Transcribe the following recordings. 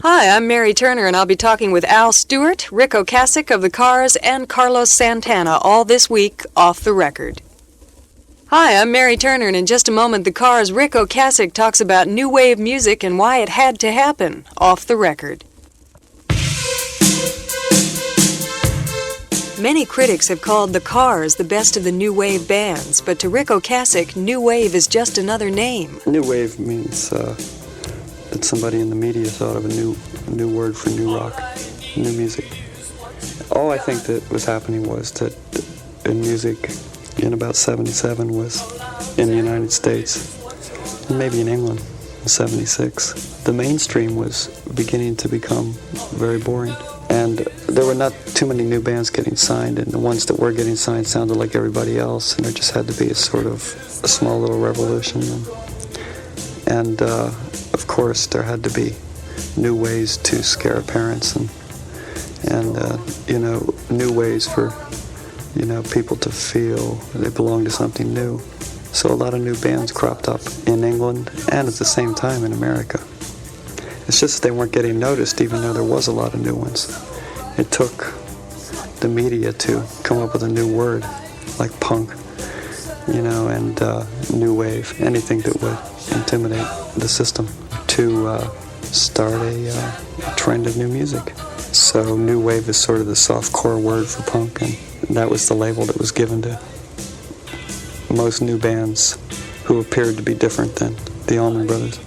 Hi, I'm Mary Turner, and I'll be talking with Al Stewart, Ric Ocasek of the Cars, and Carlos Santana all this week off the record. Hi, I'm Mary Turner, and in just a moment, the Cars' Ric Ocasek talks about new wave music and why it had to happen off the record. Many critics have called the Cars the best of the new wave bands, but to Ric Ocasek, new wave is just another name. New wave means that somebody in the media thought of a new word for new rock, new music. All I think that was happening was that in music in about 77 was in the United States, and maybe in England in 76. The mainstream was beginning to become very boring, and there were not too many new bands getting signed, and the ones that were getting signed sounded like everybody else, and there just had to be a sort of a small little revolution. And of course, there had to be new ways to scare parents and new ways for, people to feel they belong to something new. So a lot of new bands cropped up in England and at the same time in America. It's just they weren't getting noticed, even though there was a lot of new ones. It took the media to come up with a new word, like punk, and new wave, anything that would intimidate the system, to start a trend of new music. So new wave is sort of the soft-core word for punk, and that was the label that was given to most new bands who appeared to be different than the Allman Brothers,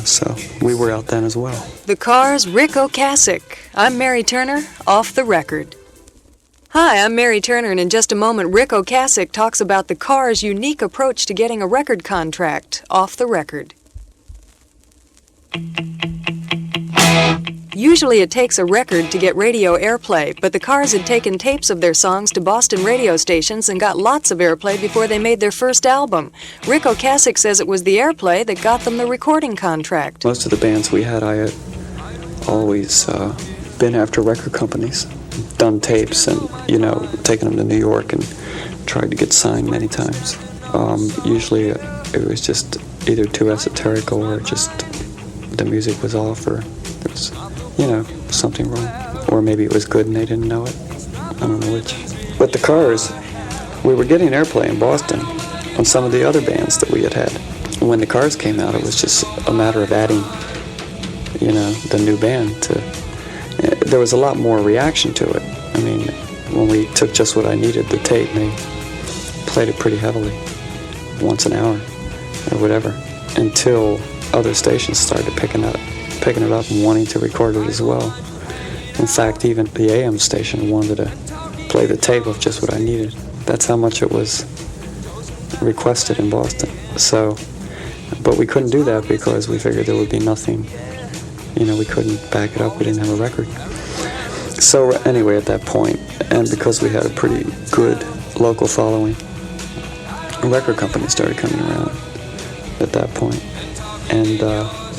so we were out then as well. The Cars' Ric Ocasek. I'm Mary Turner, off the record. Hi, I'm Mary Turner, and in just a moment, Ric Ocasek talks about the Cars' unique approach to getting a record contract off the record. Usually it takes a record to get radio airplay, but the Cars had taken tapes of their songs to Boston radio stations and got lots of airplay before they made their first album. Ric Ocasek says it was the airplay that got them the recording contract. Most of the bands we had, I had always been after record companies, done tapes and, taken them to New York and tried to get signed many times. Usually it was just either too esoterical or just the music was off, or there was, something wrong. Or maybe it was good and they didn't know it. I don't know which. But the Cars, we were getting airplay in Boston on some of the other bands that we had had. When the Cars came out, it was just a matter of adding, the new band to... There was a lot more reaction to it. I mean, when we took Just What I Needed, the tape, they played it pretty heavily, once an hour or whatever, until other stations started picking it up and wanting to record it as well. In fact, even the AM station wanted to play the tape of Just What I Needed. That's how much it was requested in Boston. So, but we couldn't do that because we figured there would be nothing, we couldn't back it up, we didn't have a record. So anyway, at that point, and because we had a pretty good local following, record companies started coming around at that point. And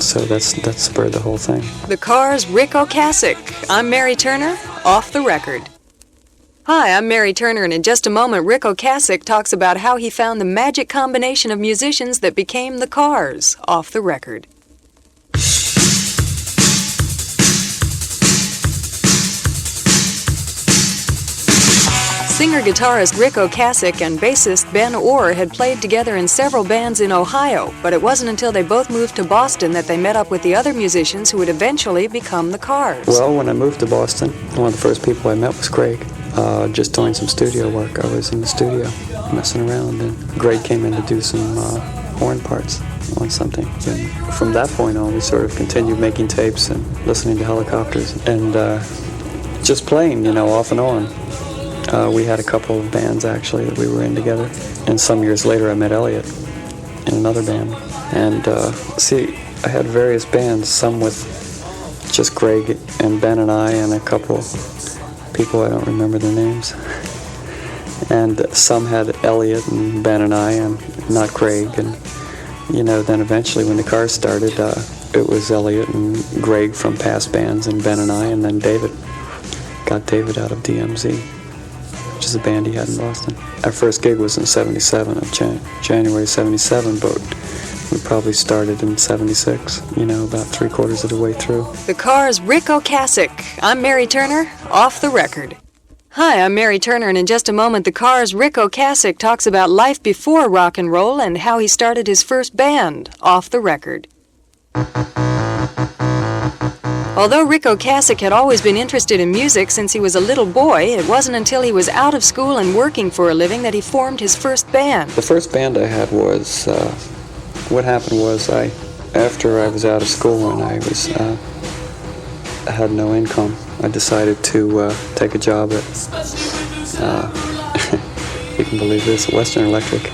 so that spurred the whole thing. The Cars' Ric Ocasek. I'm Mary Turner, off the record. Hi, I'm Mary Turner, and in just a moment, Ric Ocasek talks about how he found the magic combination of musicians that became the Cars, off the record. Singer-guitarist Ric Ocasek and bassist Ben Orr had played together in several bands in Ohio, but it wasn't until they both moved to Boston that they met up with the other musicians who would eventually become the Cars. Well, when I moved to Boston, one of the first people I met was Greg, just doing some studio work. I was in the studio messing around, and Greg came in to do some horn parts on something. And from that point on, we sort of continued making tapes and listening to Helicopters and just playing, off and on. We had a couple of bands, actually, that we were in together. And some years later, I met Elliot in another band. And, I had various bands, some with just Greg and Ben and I and a couple people, I don't remember their names. And some had Elliot and Ben and I and not Greg. And, then eventually when the Cars started, it was Elliot and Greg from past bands and Ben and I, and then David. Got David out of DMZ. Which is a band he had in Boston. Our first gig was in 77, of January 77, but We probably started in '76, about 3/4 of the way through. The Cars' Ric Ocasek. I'm Mary Turner, off the record. Hi, I'm Mary Turner, and in just a moment, the Cars' Ric Ocasek talks about life before rock and roll and how he started his first band, off the record. Although Ric Ocasek had always been interested in music since he was a little boy, it wasn't until he was out of school and working for a living that he formed his first band. The first band I had was, what happened was after I was out of school and I had no income, I decided to take a job at, if you can believe this, Western Electric,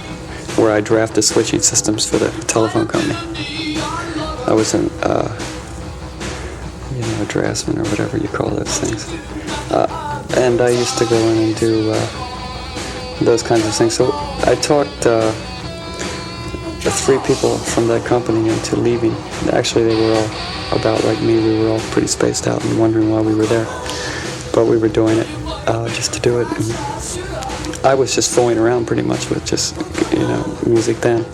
where I drafted switching systems for the telephone company. I was a draftsman or whatever you call those things. And I used to go in and do those kinds of things. So I talked the 3 people from that company into leaving. Actually, they were all about like me. We were all pretty spaced out and wondering why we were there. But we were doing it just to do it. And I was just fooling around pretty much with just, music then.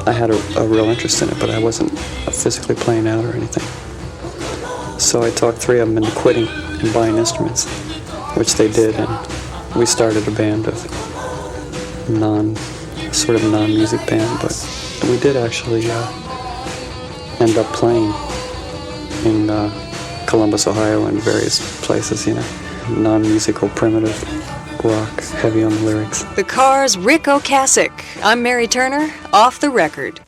I had a real interest in it, but I wasn't physically playing out or anything. So I talked 3 of them into quitting and buying instruments, which they did, and we started a band of non-music band, but we did actually end up playing in Columbus, Ohio, and various places, non-musical, primitive rock, heavy on the lyrics. The Cars' Ric Ocasek. I'm Mary Turner, off the record.